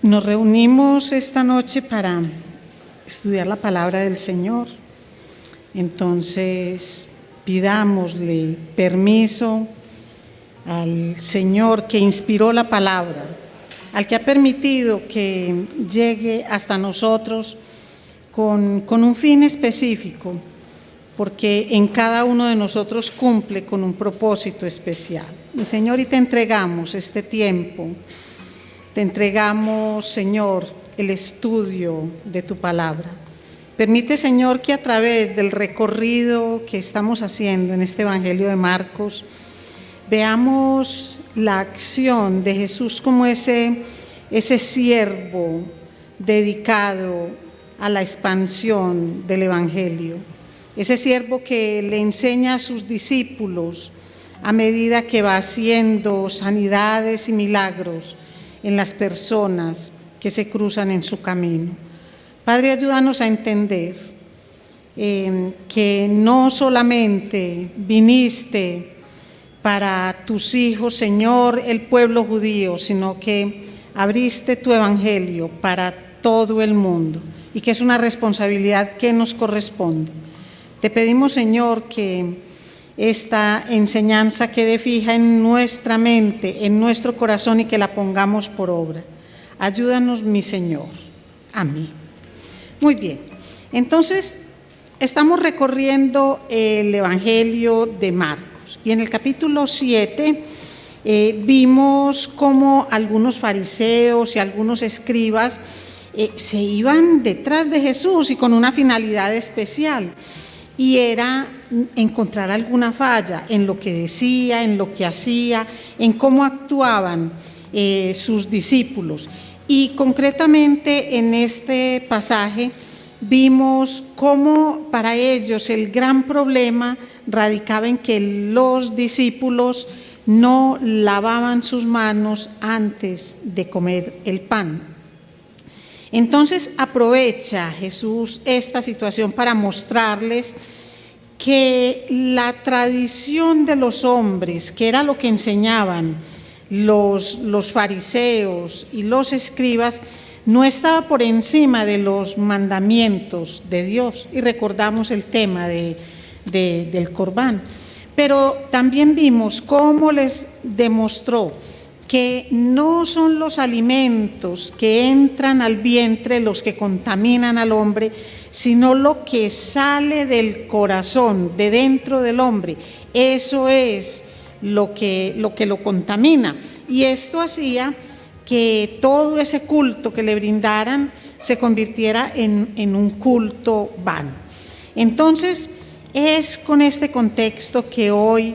Nos reunimos esta noche para estudiar la palabra del Señor. Entonces, pidámosle permiso al Señor que inspiró la palabra, al que ha permitido que llegue hasta nosotros con un fin específico, porque en cada uno de nosotros cumple con un propósito especial. Mi Señor, y te entregamos este tiempo. Te entregamos, Señor, el estudio de tu palabra. Permite, Señor, que a través del recorrido que estamos haciendo en este Evangelio de Marcos, veamos la acción de Jesús como ese siervo dedicado a la expansión del Evangelio. Ese siervo que le enseña a sus discípulos a medida que va haciendo sanidades y milagros en las personas que se cruzan en su camino. Padre, ayúdanos a entender que no solamente viniste para tus hijos, Señor, el pueblo judío, sino que abriste tu evangelio para todo el mundo y que es una responsabilidad que nos corresponde. Te pedimos, Señor, que esta enseñanza quede fija en nuestra mente, en nuestro corazón y que la pongamos por obra. Ayúdanos, mi Señor. Amén. Muy bien. Entonces, estamos recorriendo el Evangelio de Marcos y en el capítulo 7 vimos cómo algunos fariseos y algunos escribas se iban detrás de Jesús y con una finalidad especial. Y era encontrar alguna falla en lo que decía, en lo que hacía, en cómo actuaban sus discípulos. Y concretamente en este pasaje vimos cómo para ellos el gran problema radicaba en que los discípulos no lavaban sus manos antes de comer el pan. Entonces aprovecha Jesús esta situación para mostrarles que la tradición de los hombres, que era lo que enseñaban los fariseos y los escribas, no estaba por encima de los mandamientos de Dios. Y recordamos el tema del Corbán. Pero también vimos cómo les demostró que no son los alimentos que entran al vientre los que contaminan al hombre, sino lo que sale del corazón, de dentro del hombre. Eso es lo que lo contamina. Y esto hacía que todo ese culto que le brindaran se convirtiera en un culto vano. Entonces, es con este contexto que hoy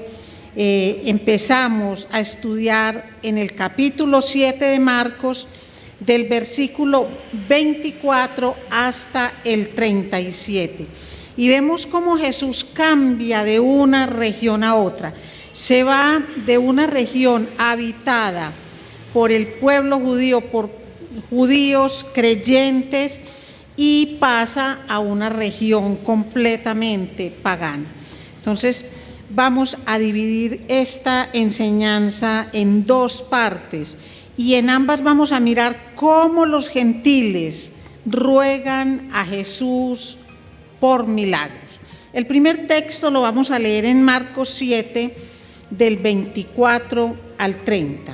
empezamos a estudiar en el capítulo 7 de Marcos, del versículo 24 hasta el 37. Y vemos cómo Jesús cambia de una región a otra. Se va de una región habitada por el pueblo judío, por judíos creyentes, y pasa a una región completamente pagana. Entonces, vamos a dividir esta enseñanza en dos partes y en ambas vamos a mirar cómo los gentiles ruegan a Jesús por milagros. El primer texto lo vamos a leer en Marcos 7, del 24 al 30.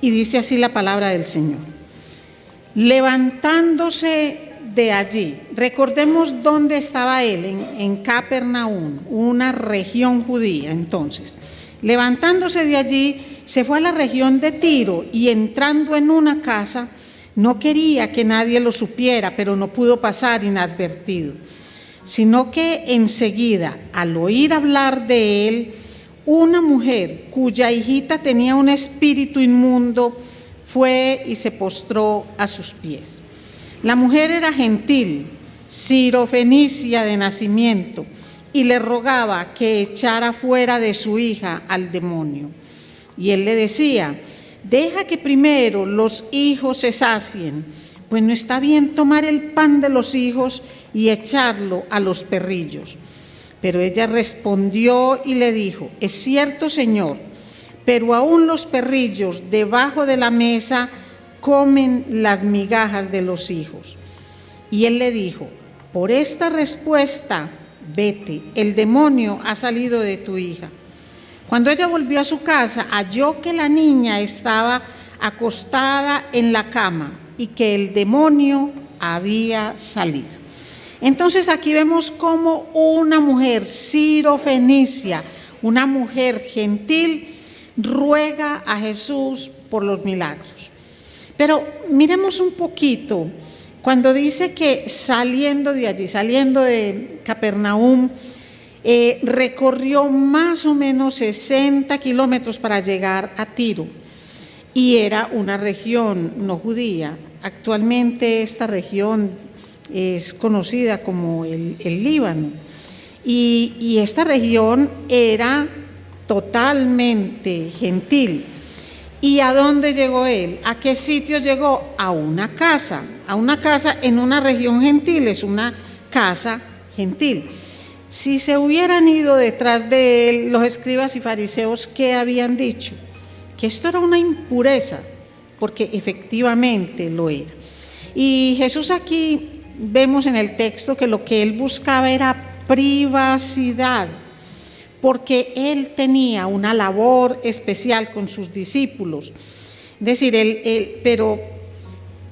Y dice así la palabra del Señor. Levantándose de allí, recordemos dónde estaba él, en Capernaum, una región judía. Entonces, levantándose de allí, se fue a la región de Tiro y entrando en una casa, no quería que nadie lo supiera, pero no pudo pasar inadvertido, sino que enseguida, al oír hablar de él, una mujer cuya hijita tenía un espíritu inmundo fue y se postró a sus pies. La mujer era gentil, sirofenicia de nacimiento, y le rogaba que echara fuera de su hija al demonio. Y él le decía: deja que primero los hijos se sacien, pues no está bien tomar el pan de los hijos y echarlo a los perrillos. Pero ella respondió y le dijo: es cierto, Señor, pero aún los perrillos debajo de la mesa comen las migajas de los hijos. Y él le dijo: por esta respuesta, vete, el demonio ha salido de tu hija. Cuando ella volvió a su casa, halló que la niña estaba acostada en la cama y que el demonio había salido. Entonces aquí vemos cómo una mujer sirofenicia, una mujer gentil, ruega a Jesús por los milagros. Pero miremos un poquito, cuando dice que saliendo de allí, saliendo de Capernaum, recorrió más o menos 60 kilómetros para llegar a Tiro, y era una región no judía. Actualmente esta región es conocida como el Líbano, y esta región era totalmente gentil. ¿Y a dónde llegó él? ¿A qué sitio llegó? A una casa en una región gentil, es una casa gentil. Si se hubieran ido detrás de él los escribas y fariseos, ¿qué habían dicho? Que esto era una impureza, porque efectivamente lo era. Y Jesús aquí vemos en el texto que lo que él buscaba era privacidad, porque él tenía una labor especial con sus discípulos. Es decir, pero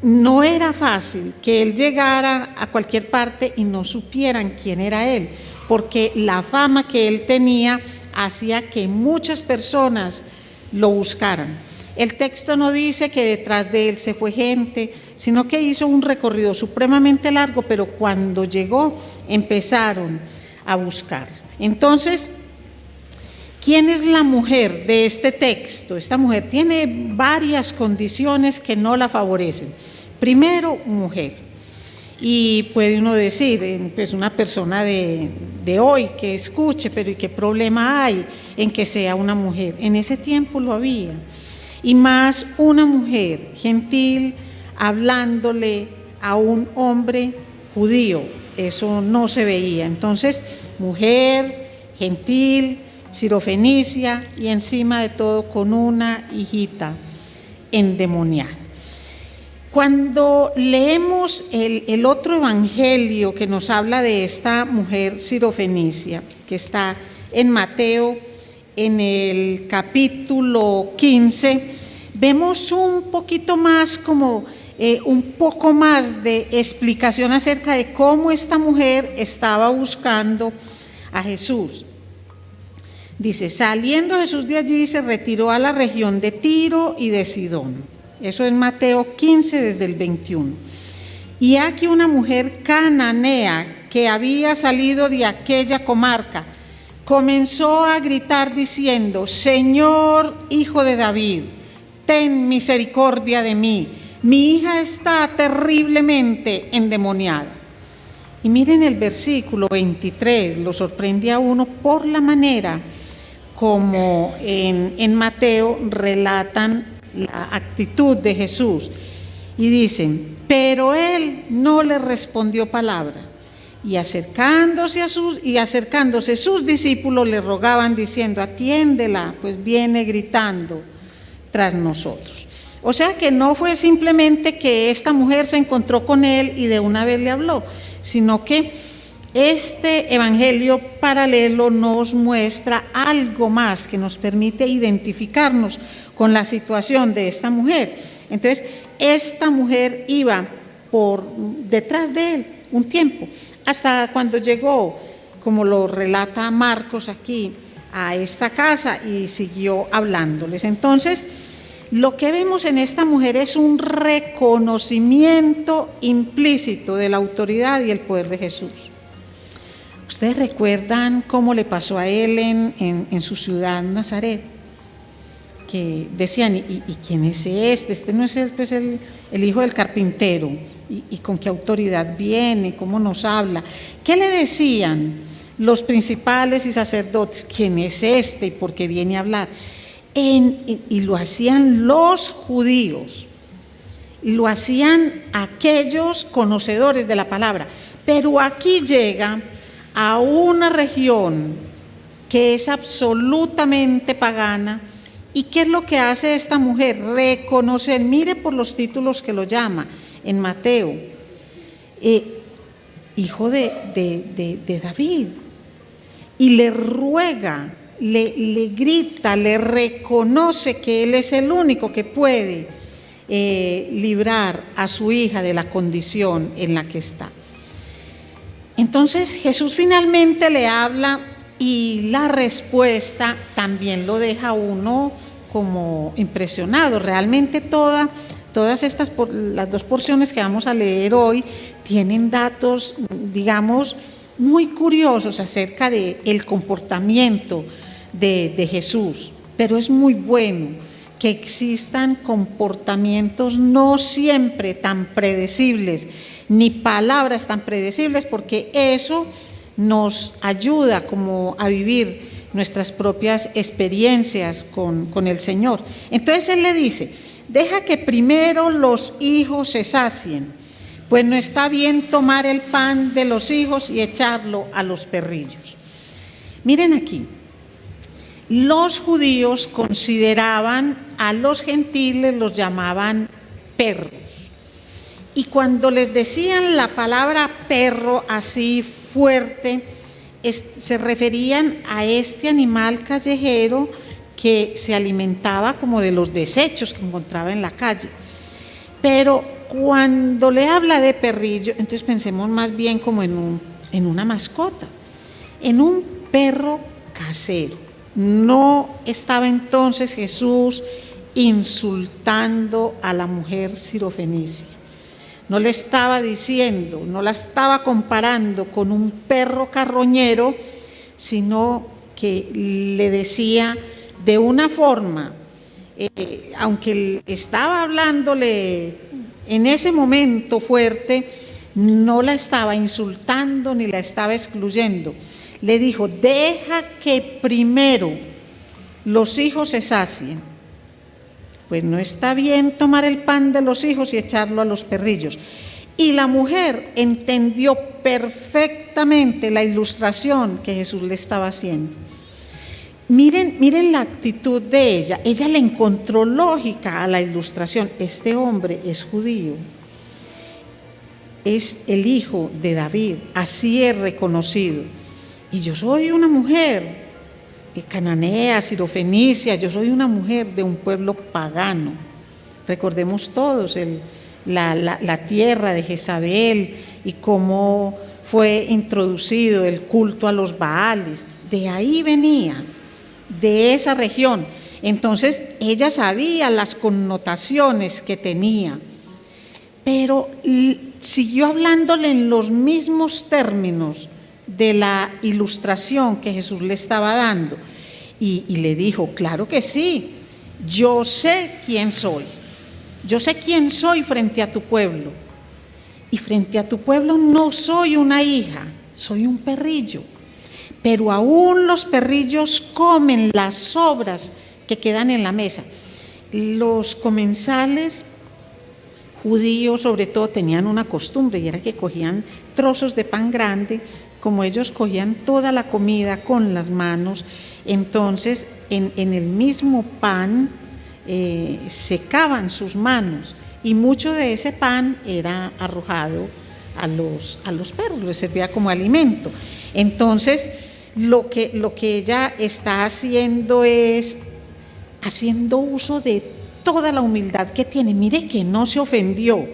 no era fácil que él llegara a cualquier parte y no supieran quién era él, porque la fama que él tenía hacía que muchas personas lo buscaran. El texto no dice que detrás de él se fue gente, sino que hizo un recorrido supremamente largo, pero cuando llegó empezaron a buscar. Entonces, ¿quién es la mujer de este texto? Esta mujer tiene varias condiciones que no la favorecen. Primero, mujer. Y puede uno decir, pues una persona de hoy que escuche, pero ¿y qué problema hay en que sea una mujer? En ese tiempo lo había. Y más una mujer gentil hablándole a un hombre judío, eso no se veía. Entonces, mujer, gentil, sirofenicia, y encima de todo con una hijita endemoniada. Cuando leemos el otro evangelio que nos habla de esta mujer sirofenicia, que está en Mateo, en el capítulo 15, vemos un poquito más un poco más de explicación acerca de cómo esta mujer estaba buscando a Jesús. Dice: saliendo Jesús de allí, se retiró a la región de Tiro y de Sidón. Eso es Mateo 15, desde el 21. Y aquí una mujer cananea que había salido de aquella comarca comenzó a gritar diciendo: Señor, Hijo de David, ten misericordia de mí, mi hija está terriblemente endemoniada. Y miren el versículo 23, lo sorprende a uno por la manera como en Mateo relatan la actitud de Jesús. Y dicen: pero él no le respondió palabra. Y acercándose sus discípulos le rogaban diciendo: atiéndela, pues viene gritando tras nosotros. O sea que no fue simplemente que esta mujer se encontró con él y de una vez le habló, sino que este evangelio paralelo nos muestra algo más que nos permite identificarnos con la situación de esta mujer. Entonces, esta mujer iba por detrás de él un tiempo, hasta cuando llegó, como lo relata Marcos aquí, a esta casa y siguió hablándoles. Entonces, lo que vemos en esta mujer es un reconocimiento implícito de la autoridad y el poder de Jesús. ¿Ustedes recuerdan cómo le pasó a él en su ciudad, Nazaret? Que decían: ¿y quién es este? Este no es el hijo del carpintero. ¿Y con qué autoridad viene? ¿Cómo nos habla? ¿Qué le decían los principales y sacerdotes? ¿Quién es este y por qué viene a hablar? Y lo hacían los judíos, lo hacían aquellos conocedores de la palabra. Pero aquí llega a una región que es absolutamente pagana ¿Y qué es lo que hace esta mujer? Reconocer, mire por los títulos que lo llama en Mateo, hijo de David, y le ruega, le grita, le reconoce que Él es el único que puede librar a su hija de la condición en la que está. Entonces Jesús finalmente le habla y la respuesta también lo deja uno como impresionado. Realmente todas estas, las dos porciones que vamos a leer hoy, tienen datos, digamos, muy curiosos acerca del comportamiento de Jesús. Pero es muy bueno que existan comportamientos no siempre tan predecibles, ni palabras tan predecibles, porque eso nos ayuda como a vivir nuestras propias experiencias con el Señor. Entonces Él le dice, deja que primero los hijos se sacien, pues no está bien tomar el pan de los hijos y echarlo a los perrillos. Miren aquí, los judíos consideraban a los gentiles, los llamaban perros. Y cuando les decían la palabra perro así fuerte, se referían a este animal callejero que se alimentaba como de los desechos que encontraba en la calle. Pero cuando le habla de perrillo, entonces pensemos más bien como en una mascota, en un perro casero. No estaba entonces Jesús insultando a la mujer sirofenicia. No le estaba diciendo, no la estaba comparando con un perro carroñero, sino que le decía de una forma, aunque estaba hablándole en ese momento fuerte, no la estaba insultando ni la estaba excluyendo. Le dijo, deja que primero los hijos se sacien. Pues no está bien tomar el pan de los hijos y echarlo a los perrillos. Y la mujer entendió perfectamente la ilustración que Jesús le estaba haciendo. Miren la actitud de ella. Ella le encontró lógica a la ilustración. Este hombre es judío, es el hijo de David, así es reconocido. Y yo soy una mujer cananea, sirofenicia, yo soy una mujer de un pueblo pagano. Recordemos todos la tierra de Jezabel y cómo fue introducido el culto a los Baales. De ahí venía, de esa región. Entonces ella sabía las connotaciones que tenía, pero siguió hablándole en los mismos términos de la ilustración que Jesús le estaba dando, y le dijo, claro que sí, yo sé quién soy frente a tu pueblo, y frente a tu pueblo no soy una hija, soy un perrillo, pero aún los perrillos comen las sobras que quedan en la mesa. Los comensales judíos sobre todo tenían una costumbre, y era que cogían trozos de pan grande. Como ellos cogían toda la comida con las manos, entonces en el mismo pan secaban sus manos, y mucho de ese pan era arrojado a los perros, les servía como alimento. Entonces lo que ella está haciendo es haciendo uso de toda la humildad que tiene. Mire que no se ofendió.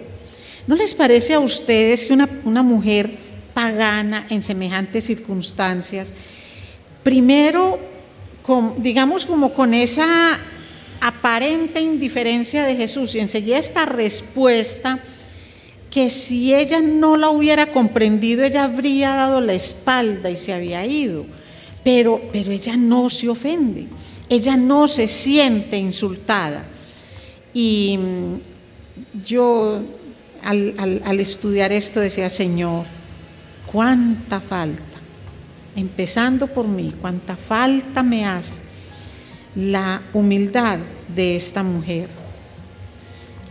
¿No les parece a ustedes que una mujer pagana en semejantes circunstancias, primero, digamos como con esa aparente indiferencia de Jesús, y enseguida esta respuesta, que si ella no la hubiera comprendido, ella habría dado la espalda y se había ido, pero ella no se ofende, ella no se siente insultada? Y yo al estudiar esto decía, Señor, cuánta falta, empezando por mí, cuánta falta me hace la humildad de esta mujer,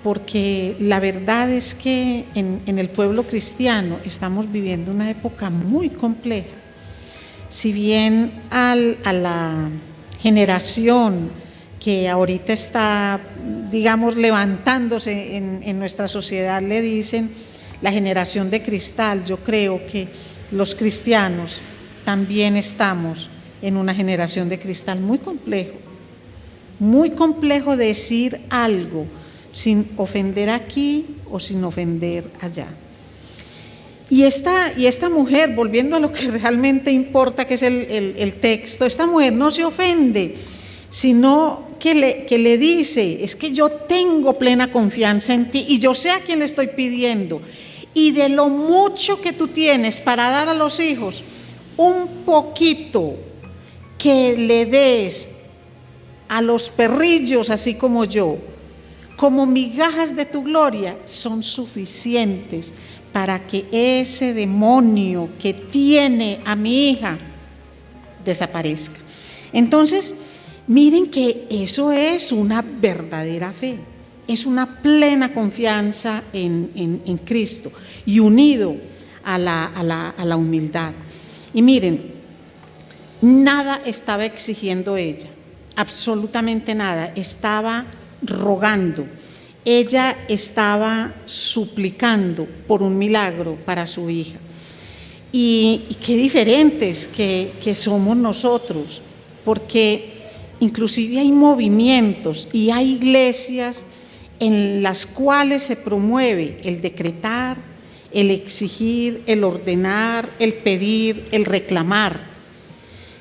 porque la verdad es que en el pueblo cristiano estamos viviendo una época muy compleja. Si bien a la generación que ahorita está, digamos, levantándose en nuestra sociedad, le dicen la generación de cristal. Yo creo que los cristianos también estamos en una generación de cristal muy complejo decir algo sin ofender aquí o sin ofender allá. Y esta mujer, volviendo a lo que realmente importa, que es el texto, esta mujer no se ofende, sino que le dice, es que yo tengo plena confianza en ti y yo sé a quién le estoy pidiendo, y de lo mucho que tú tienes para dar a los hijos, un poquito que le des a los perrillos, así como yo, como migajas de tu gloria, son suficientes para que ese demonio que tiene a mi hija desaparezca. Entonces, miren que eso es una verdadera fe, es una plena confianza en Cristo y unido a la humildad. Y miren, nada estaba exigiendo ella, absolutamente nada, estaba rogando. Ella estaba suplicando por un milagro para su hija. Y qué diferentes que somos nosotros, porque inclusive hay movimientos y hay iglesias en las cuales se promueve el decretar, el exigir, el ordenar, el pedir, el reclamar,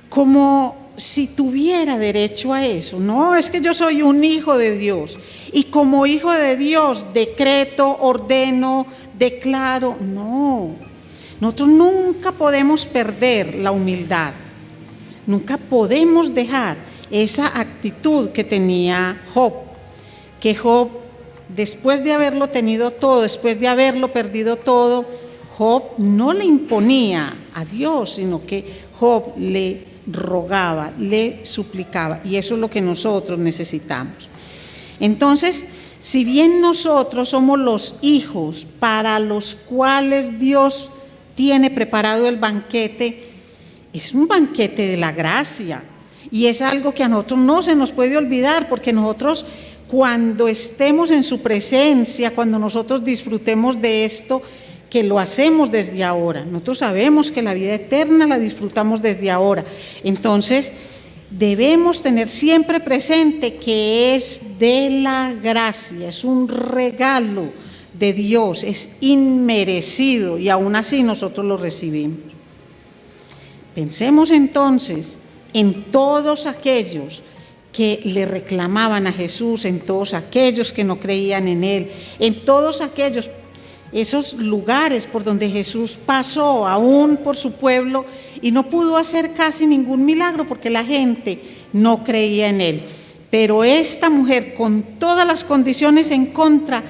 como si tuviera derecho a eso. No, es que yo soy un hijo de Dios y como hijo de Dios decreto, ordeno, declaro. No, nosotros nunca podemos perder la humildad, nunca podemos dejar esa actitud que tenía Job, que Job, después de haberlo tenido todo, después de haberlo perdido todo, Job no le imponía a Dios, sino que Job le rogaba, le suplicaba, y eso es lo que nosotros necesitamos. Entonces, si bien nosotros somos los hijos para los cuales Dios tiene preparado el banquete, es un banquete de la gracia, y es algo que a nosotros no se nos puede olvidar, porque nosotros, cuando estemos en su presencia, cuando nosotros disfrutemos de esto, que lo hacemos desde ahora. Nosotros sabemos que la vida eterna la disfrutamos desde ahora. Entonces, debemos tener siempre presente que es de la gracia, es un regalo de Dios, es inmerecido y aún así nosotros lo recibimos. Pensemos entonces en todos aquellos que le reclamaban a Jesús, en todos aquellos que no creían en Él, en todos aquellos, esos lugares por donde Jesús pasó, aún por su pueblo, y no pudo hacer casi ningún milagro porque la gente no creía en Él. Pero esta mujer, con todas las condiciones en contra,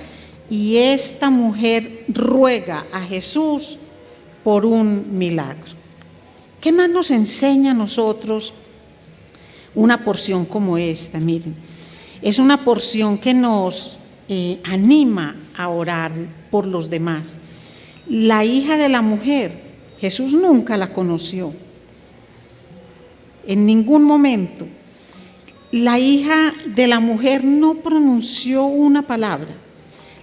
y esta mujer ruega a Jesús por un milagro. ¿Qué más nos enseña a nosotros una porción como esta? Miren, es una porción que nos anima a orar por los demás. La hija de la mujer, Jesús nunca la conoció, en ningún momento. La hija de la mujer no pronunció una palabra.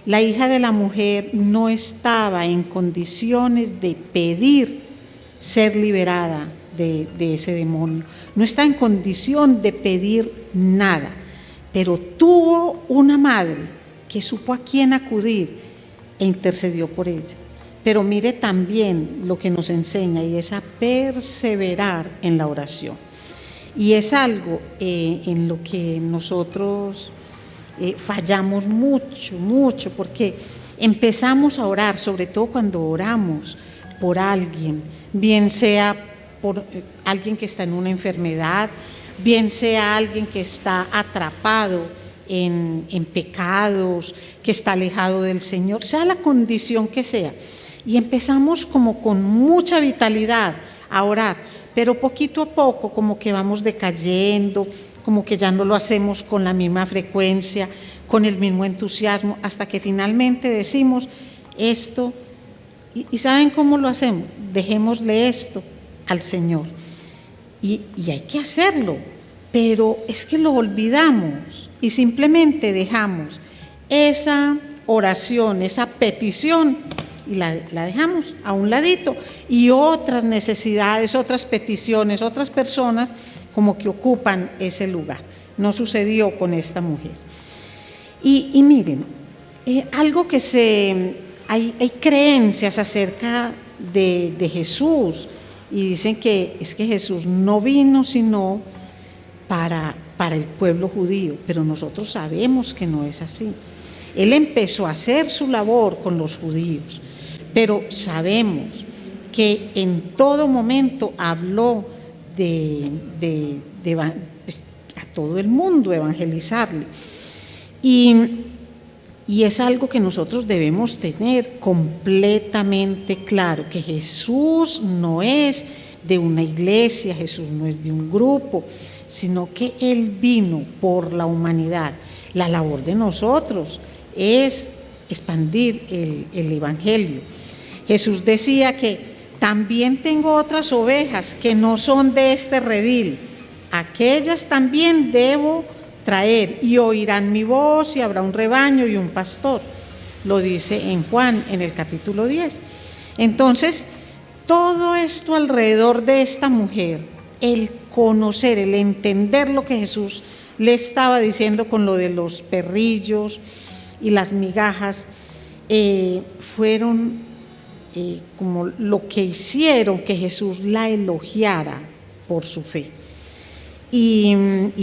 La hija de la mujer no estaba en condiciones de pedir ser liberada de ese demonio. No está en condición de pedir nada, pero tuvo una madre que supo a quién acudir e intercedió por ella. Pero mire también lo que nos enseña, y es a perseverar en la oración. Y es algo en lo que nosotros fallamos mucho, porque empezamos a orar, sobre todo cuando oramos por alguien, bien sea por alguien que está en una enfermedad, bien sea alguien que está atrapado en pecados, que está alejado del Señor, sea la condición que sea, y empezamos como con mucha vitalidad a orar, pero poquito a poco como que vamos decayendo, como que ya no lo hacemos con la misma frecuencia, con el mismo entusiasmo, hasta que finalmente decimos esto, y ¿saben cómo lo hacemos? Dejémosle esto al Señor, y hay que hacerlo, pero es que lo olvidamos y simplemente dejamos esa oración, esa petición, y la dejamos a un ladito, y otras necesidades, otras peticiones, otras personas como que ocupan ese lugar. No sucedió con esta mujer. Y miren, algo que hay creencias acerca de Jesús, y dicen que es que Jesús no vino sino para el pueblo judío, pero nosotros sabemos que no es así. Él empezó a hacer su labor con los judíos, pero sabemos que en todo momento habló a todo el mundo, evangelizarle. Y es algo que nosotros debemos tener completamente claro, que Jesús no es de una iglesia, Jesús no es de un grupo, sino que Él vino por la humanidad. La labor de nosotros es expandir el Evangelio. Jesús decía que también tengo otras ovejas que no son de este redil, aquellas también debo traer, y oirán mi voz, y habrá un rebaño y un pastor. Lo dice en Juan, en el capítulo 10. Entonces, todo esto alrededor de esta mujer, el conocer, el entender lo que Jesús le estaba diciendo con lo de los perrillos y las migajas, fueron como lo que hicieron que Jesús la elogiara por su fe. Y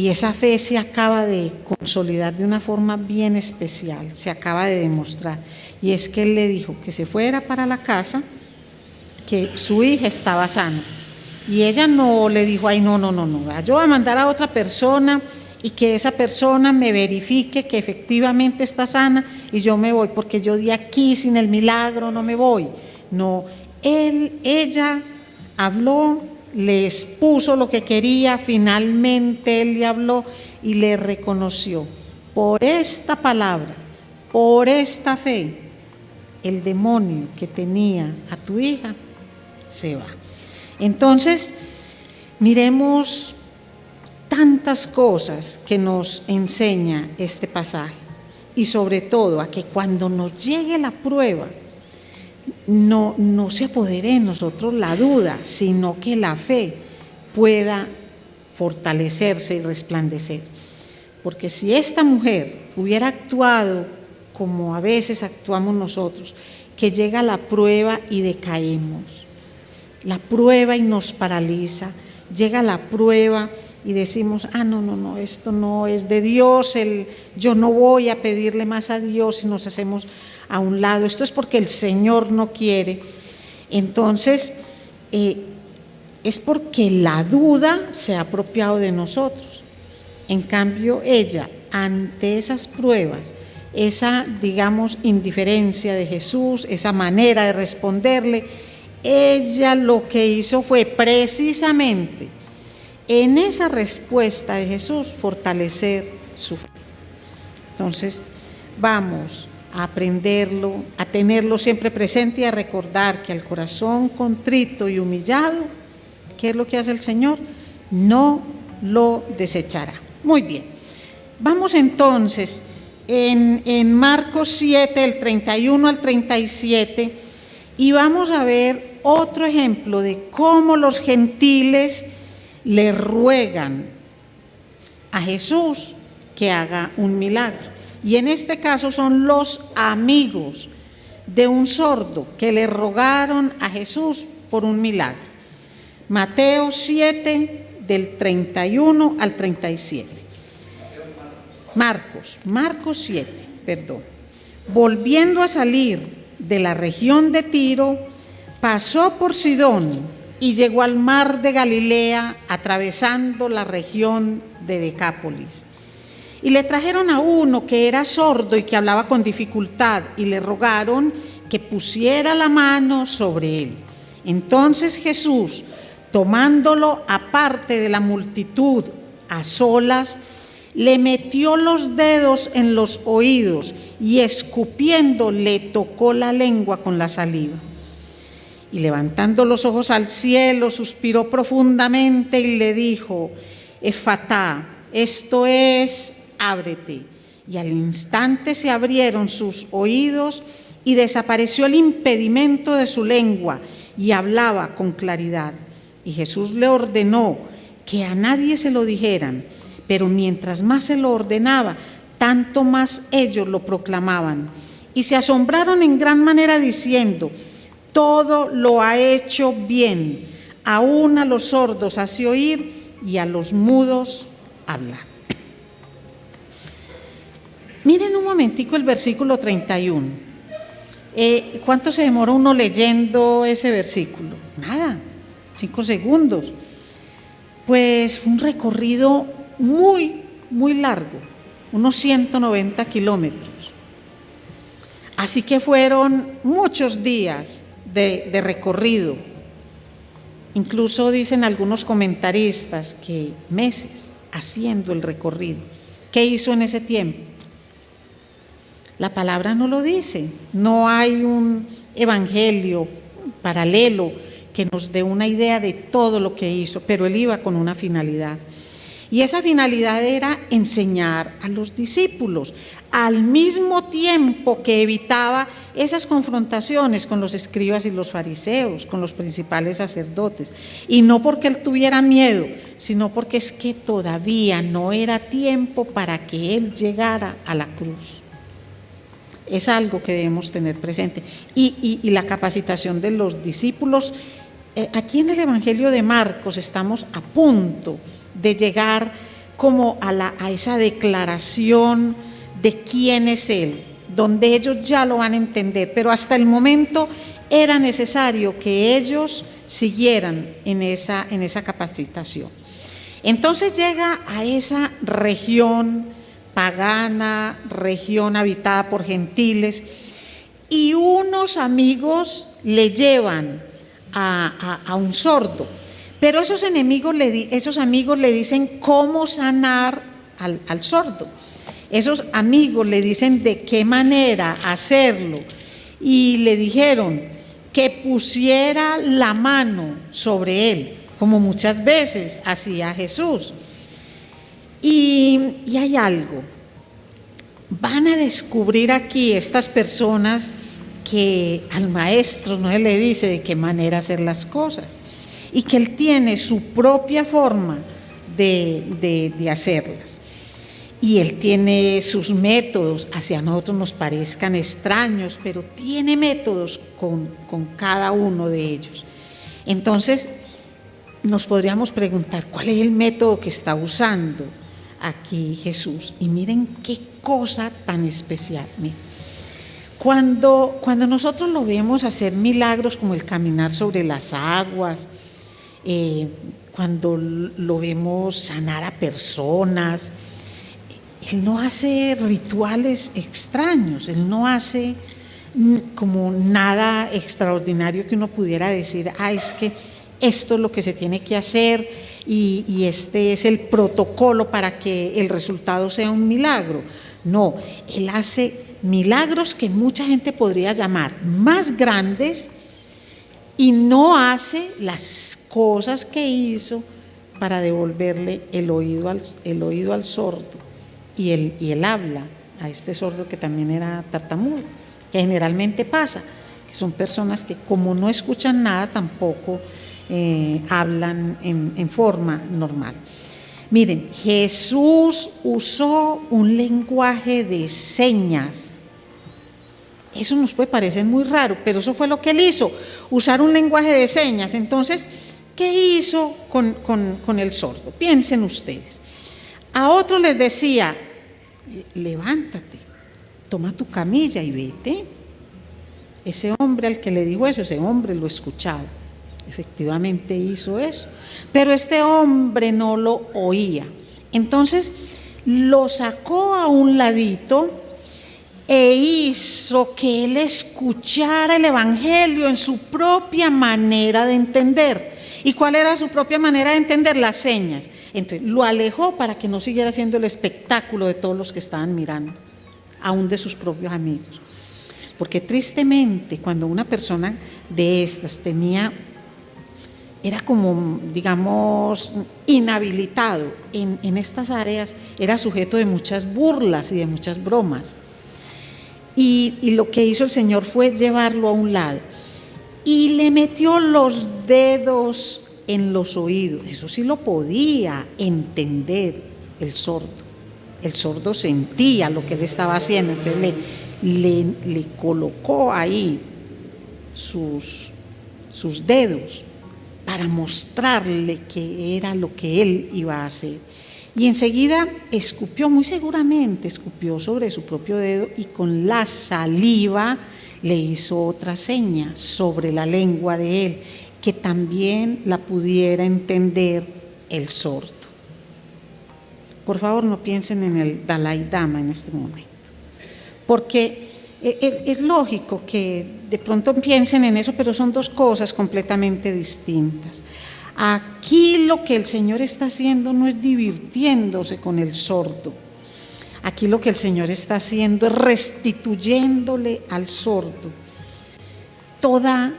esa fe se acaba de consolidar de una forma bien especial, se acaba de demostrar. Y es que Él le dijo que se fuera para la casa, que su hija estaba sana. Y ella no le dijo, ay, no, yo voy a mandar a otra persona y que esa persona me verifique que efectivamente está sana y yo me voy, porque yo de aquí sin el milagro no me voy. No, ella habló, le expuso lo que quería, finalmente Él le habló y le reconoció. Por esta palabra, por esta fe, el demonio que tenía a tu hija se va. Entonces, miremos tantas cosas que nos enseña este pasaje, y sobre todo a que cuando nos llegue la prueba, no se apodere en nosotros la duda, sino que la fe pueda fortalecerse y resplandecer. Porque si esta mujer hubiera actuado como a veces actuamos nosotros, que llega la prueba y decaemos, la prueba y nos paraliza, llega la prueba y decimos, no, esto no es de Dios, yo no voy a pedirle más a Dios, y nos hacemos a un lado, esto es porque el Señor no quiere. Entonces, es porque la duda se ha apropiado de nosotros. En cambio, ella, ante esas pruebas, esa, digamos, indiferencia de Jesús, esa manera de responderle, ella lo que hizo fue precisamente en esa respuesta de Jesús fortalecer su fe. Entonces, vamos a aprenderlo, a tenerlo siempre presente y a recordar que al corazón contrito y humillado, ¿qué es lo que hace el Señor? No lo desechará. Muy bien, vamos entonces en Marcos 7, del 31 al 37, y vamos a ver otro ejemplo de cómo los gentiles le ruegan a Jesús que haga un milagro. Y en este caso son los amigos de un sordo que le rogaron a Jesús por un milagro. Mateo 7, del 31 al 37. Marcos 7, perdón. Volviendo a salir de la región de Tiro, pasó por Sidón y llegó al mar de Galilea, atravesando la región de Decápolis. Y le trajeron a uno que era sordo y que hablaba con dificultad, y le rogaron que pusiera la mano sobre él. Entonces Jesús, tomándolo aparte de la multitud, a solas, le metió los dedos en los oídos y escupiendo le tocó la lengua con la saliva. Y levantando los ojos al cielo, suspiró profundamente y le dijo: Efatá, esto es, ábrete. Y al instante se abrieron sus oídos y desapareció el impedimento de su lengua y hablaba con claridad. Y Jesús le ordenó que a nadie se lo dijeran, pero mientras más se lo ordenaba, tanto más ellos lo proclamaban. Y se asombraron en gran manera diciendo: todo lo ha hecho bien, aún a los sordos hace oír y a los mudos hablar. Miren un momentico el versículo 31. ¿Cuánto se demora uno leyendo ese versículo? Nada, 5 segundos. Pues un recorrido muy, muy largo, unos 190 kilómetros. Así que fueron muchos días de recorrido. Incluso dicen algunos comentaristas que meses haciendo el recorrido. ¿Qué hizo en ese tiempo? La palabra no lo dice. No hay un evangelio paralelo que nos dé una idea de todo lo que hizo, pero él iba con una finalidad. Y esa finalidad era enseñar a los discípulos, al mismo tiempo que evitaba esas confrontaciones con los escribas y los fariseos, con los principales sacerdotes. Y no porque él tuviera miedo, sino porque es que todavía no era tiempo para que él llegara a la cruz. Es algo que debemos tener presente. Y la capacitación de los discípulos. Aquí en el Evangelio de Marcos estamos a punto de llegar como a esa declaración de quién es Él, donde ellos ya lo van a entender, pero hasta el momento era necesario que ellos siguieran en esa capacitación. Entonces llega a esa región pagana, región habitada por gentiles, y unos amigos le llevan a un sordo, pero esos amigos le dicen cómo sanar al sordo. Esos amigos le dicen de qué manera hacerlo y le dijeron que pusiera la mano sobre él, como muchas veces hacía Jesús. Y hay algo, van a descubrir aquí estas personas que al maestro no le dice de qué manera hacer las cosas y que él tiene su propia forma de hacerlas. Y él tiene sus métodos, hacia nosotros nos parezcan extraños, pero tiene métodos con cada uno de ellos. Entonces, nos podríamos preguntar, ¿cuál es el método que está usando aquí Jesús? Y miren qué cosa tan especial. Miren. Cuando nosotros lo vemos hacer milagros como el caminar sobre las aguas, cuando lo vemos sanar a personas, él no hace rituales extraños, él no hace como nada extraordinario que uno pudiera decir, es que esto es lo que se tiene que hacer y este es el protocolo para que el resultado sea un milagro. No, él hace milagros que mucha gente podría llamar más grandes y no hace las cosas que hizo para devolverle el oído al sordo y el habla a este sordo que también era tartamudo, que generalmente pasa, que son personas que como no escuchan nada tampoco hablan en forma normal. Miren, Jesús usó un lenguaje de señas. Eso nos puede parecer muy raro, pero eso fue lo que él hizo, usar un lenguaje de señas. Entonces, ¿qué hizo con el sordo? Piensen ustedes. A otros les decía, levántate, toma tu camilla y vete. Ese hombre al que le dijo eso, ese hombre lo escuchaba. Efectivamente hizo eso, pero este hombre no lo oía. Entonces lo sacó a un ladito e hizo que él escuchara el evangelio en su propia manera de entender. ¿Y cuál era su propia manera de entender? Las señas. Entonces lo alejó para que no siguiera siendo el espectáculo de todos los que estaban mirando, aún de sus propios amigos. Porque tristemente, cuando una persona de estas tenía era como, digamos, inhabilitado en estas áreas, era sujeto de muchas burlas y de muchas bromas. Y lo que hizo el Señor fue llevarlo a un lado y le metió los dedos en los oídos. Eso sí lo podía entender el sordo. El sordo sentía lo que él estaba haciendo, entonces le colocó ahí sus dedos para mostrarle que era lo que él iba a hacer. Y enseguida escupió, muy seguramente escupió sobre su propio dedo y con la saliva le hizo otra seña sobre la lengua de él, que también la pudiera entender el sordo. Por favor, no piensen en el Dalai Lama en este momento, porque es lógico que de pronto piensen en eso, pero son dos cosas completamente distintas. Aquí lo que el Señor está haciendo no es divirtiéndose con el sordo. Aquí lo que el Señor está haciendo es restituyéndole al sordo toda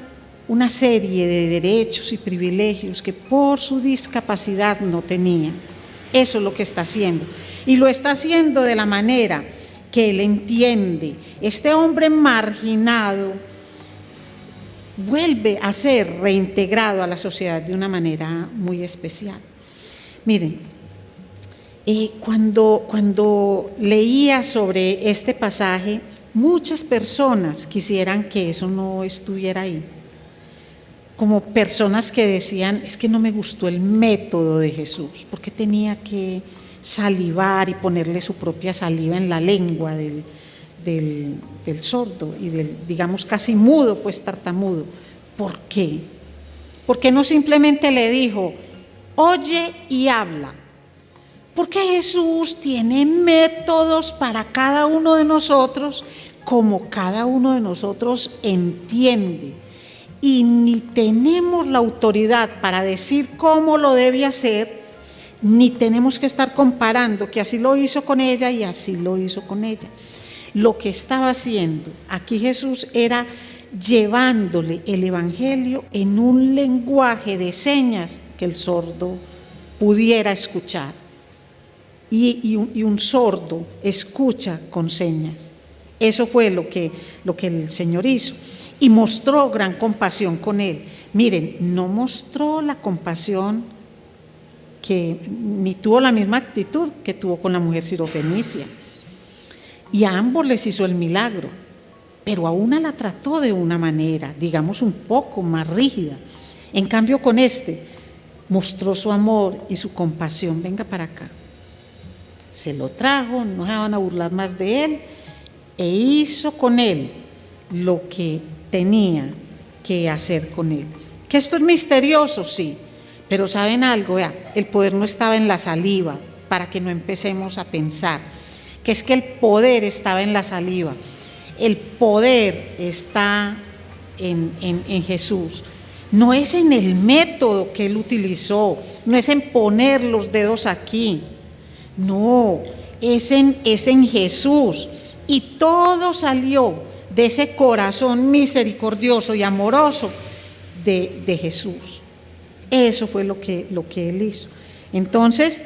una serie de derechos y privilegios que por su discapacidad no tenía. Eso es lo que está haciendo. Y lo está haciendo de la manera que él entiende. Este hombre marginado vuelve a ser reintegrado a la sociedad de una manera muy especial. Miren, cuando leía sobre este pasaje, muchas personas quisieran que eso no estuviera ahí. Como personas que decían, es que no me gustó el método de Jesús, porque tenía que salivar y ponerle su propia saliva en la lengua del sordo y del, digamos, casi mudo, pues tartamudo. ¿Por qué? Porque no simplemente le dijo, oye y habla. Porque Jesús tiene métodos para cada uno de nosotros, como cada uno de nosotros entiende. Y ni tenemos la autoridad para decir cómo lo debe hacer, ni tenemos que estar comparando que así lo hizo con ella y así lo hizo con ella. Lo que estaba haciendo aquí Jesús era llevándole el evangelio en un lenguaje de señas que el sordo pudiera escuchar. Y un sordo escucha con señas. Eso fue lo que el Señor hizo. Y mostró gran compasión con él. Miren, no mostró la compasión ni tuvo la misma actitud que tuvo con la mujer sirofenicia. Y a ambos les hizo el milagro, pero a una la trató de una manera, digamos, un poco más rígida. En cambio, con este mostró su amor y su compasión. Venga para acá. Se lo trajo, no se van a burlar más de él, e hizo con él lo que tenía que hacer con él. Que esto es misterioso, sí, pero ¿saben algo? Vea, el poder no estaba en la saliva, para que no empecemos a pensar que es que el poder estaba en la saliva. El poder está en Jesús. No es en el método que él utilizó, no es en poner los dedos aquí, no, es en Jesús. Y todo salió de ese corazón misericordioso y amoroso de Jesús. Eso fue lo que él hizo. Entonces,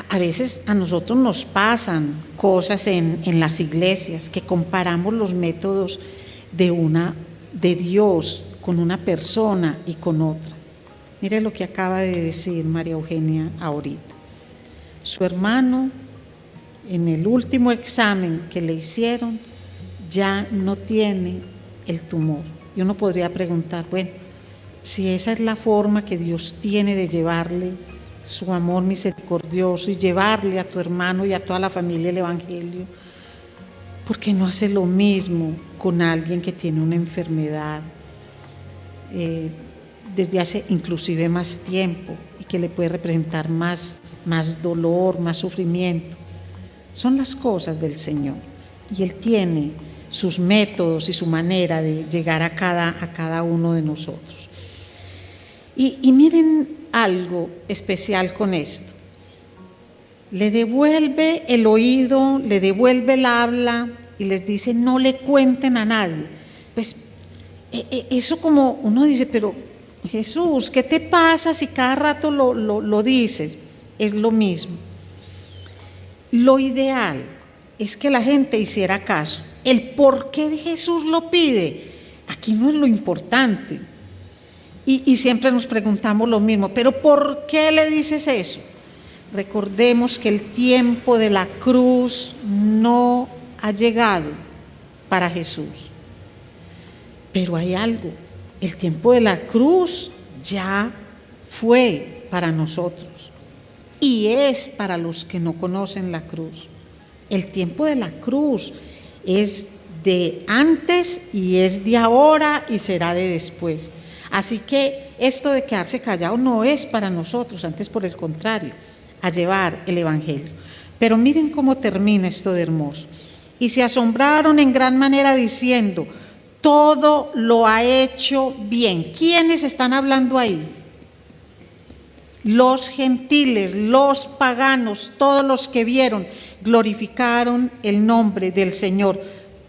a veces a nosotros nos pasan cosas en las iglesias, que comparamos los métodos de Dios con una persona y con otra. Mire lo que acaba de decir María Eugenia ahorita. Su hermano, en el último examen que le hicieron, ya no tiene el tumor. Y uno podría preguntar, bueno, si esa es la forma que Dios tiene de llevarle su amor misericordioso y llevarle a tu hermano y a toda la familia el evangelio, ¿por qué no hace lo mismo con alguien que tiene una enfermedad desde hace inclusive más tiempo y que le puede representar más dolor, más sufrimiento? Son las cosas del Señor y Él tiene sus métodos y su manera de llegar a cada uno de nosotros. Y miren algo especial con esto. Le devuelve el oído, le devuelve el habla y les dice, no le cuenten a nadie. Pues eso como uno dice, pero Jesús, ¿qué te pasa si cada rato lo dices? Es lo mismo. Lo ideal es que la gente hiciera caso. El por qué Jesús lo pide, aquí no es lo importante. Y siempre nos preguntamos lo mismo, ¿pero por qué le dices eso? Recordemos que el tiempo de la cruz no ha llegado para Jesús. Pero hay algo, el tiempo de la cruz ya fue para nosotros y es para los que no conocen la cruz. El tiempo de la cruz es de antes y es de ahora y será de después. Así que esto de quedarse callado no es para nosotros, antes por el contrario, a llevar el evangelio. Pero miren cómo termina esto de hermoso. Y se asombraron en gran manera diciendo: todo lo ha hecho bien. ¿Quiénes están hablando ahí? Los gentiles, los paganos, todos los que vieron, glorificaron el nombre del Señor.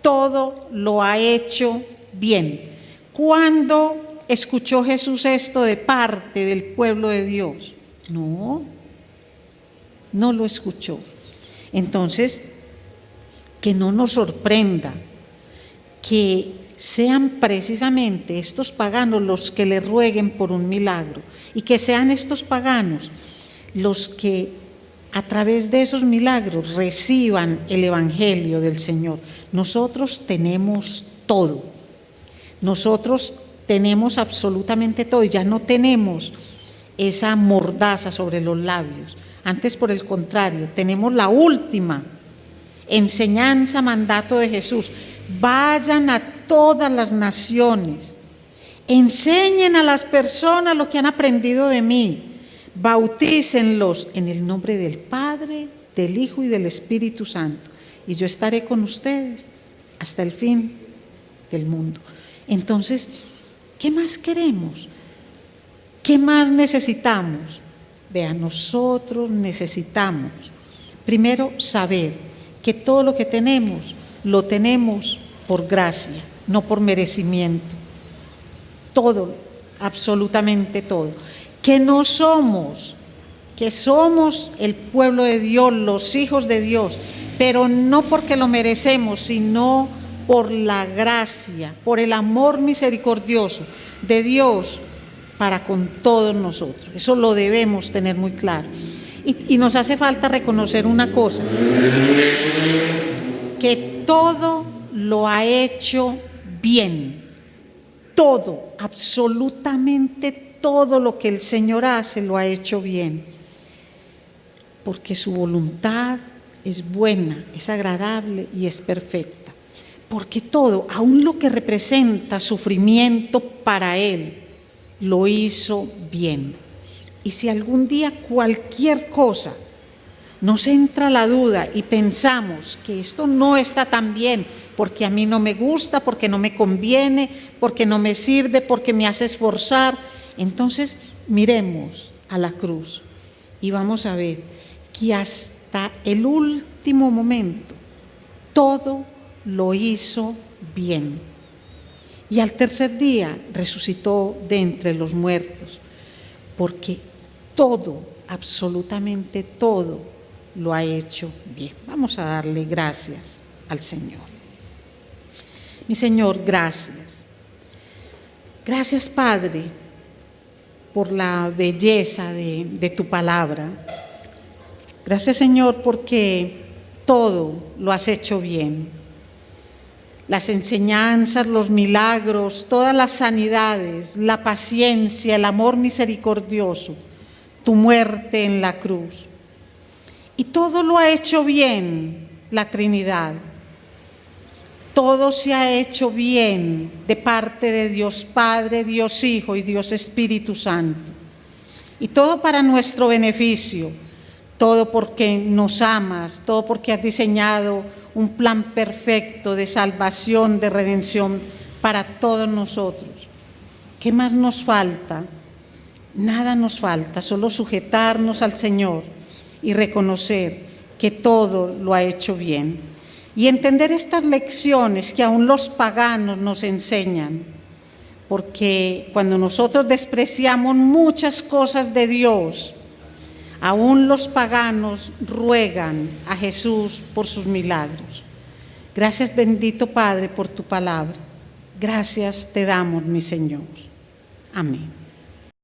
Todo lo ha hecho bien. ¿Cuándo escuchó Jesús esto de parte del pueblo de Dios? No lo escuchó. Entonces, que no nos sorprenda que sean precisamente estos paganos los que le rueguen por un milagro y que sean estos paganos los que a través de esos milagros reciban el evangelio del Señor. Nosotros tenemos todo. Nosotros tenemos absolutamente todo y ya no tenemos esa mordaza sobre los labios. Antes, por el contrario, tenemos la última enseñanza, mandato de Jesús: vayan a todas las naciones, enseñen a las personas lo que han aprendido de mí, bautícenlos en el nombre del Padre, del Hijo y del Espíritu Santo, y yo estaré con ustedes hasta el fin del mundo. Entonces, ¿qué más queremos? ¿Qué más necesitamos? Vean, nosotros necesitamos primero saber que todo lo que tenemos, lo tenemos por gracia, no por merecimiento. Todo, absolutamente todo. Que no somos, que somos el pueblo de Dios, los hijos de Dios, pero no porque lo merecemos, sino por la gracia, por el amor misericordioso de Dios para con todos nosotros. Eso lo debemos tener muy claro. Y nos hace falta reconocer una cosa: que todo lo ha hecho bien. Todo, absolutamente todo lo que el Señor hace lo ha hecho bien. Porque su voluntad es buena, es agradable y es perfecta. Porque todo, aun lo que representa sufrimiento para Él, lo hizo bien. Y si algún día cualquier cosa nos entra la duda y pensamos que esto no está tan bien, porque a mí no me gusta, porque no me conviene, porque no me sirve, porque me hace esforzar, entonces miremos a la cruz y vamos a ver que hasta el último momento todo lo hizo bien. Y al tercer día resucitó de entre los muertos, porque todo, absolutamente todo, lo ha hecho bien. Vamos a darle gracias al Señor. Mi Señor, gracias. Gracias, Padre, por la belleza de tu palabra. Gracias, Señor, porque todo lo has hecho bien. Las enseñanzas, los milagros, todas las sanidades, la paciencia, el amor misericordioso, tu muerte en la cruz. Y todo lo ha hecho bien la Trinidad. Todo se ha hecho bien de parte de Dios Padre, Dios Hijo y Dios Espíritu Santo. Y todo para nuestro beneficio, todo porque nos amas, todo porque has diseñado un plan perfecto de salvación, de redención para todos nosotros. ¿Qué más nos falta? Nada nos falta, solo sujetarnos al Señor y reconocer que todo lo ha hecho bien. Y entender estas lecciones que aún los paganos nos enseñan, porque cuando nosotros despreciamos muchas cosas de Dios, aún los paganos ruegan a Jesús por sus milagros. Gracias, bendito Padre, por tu palabra. Gracias te damos, mi Señor. Amén.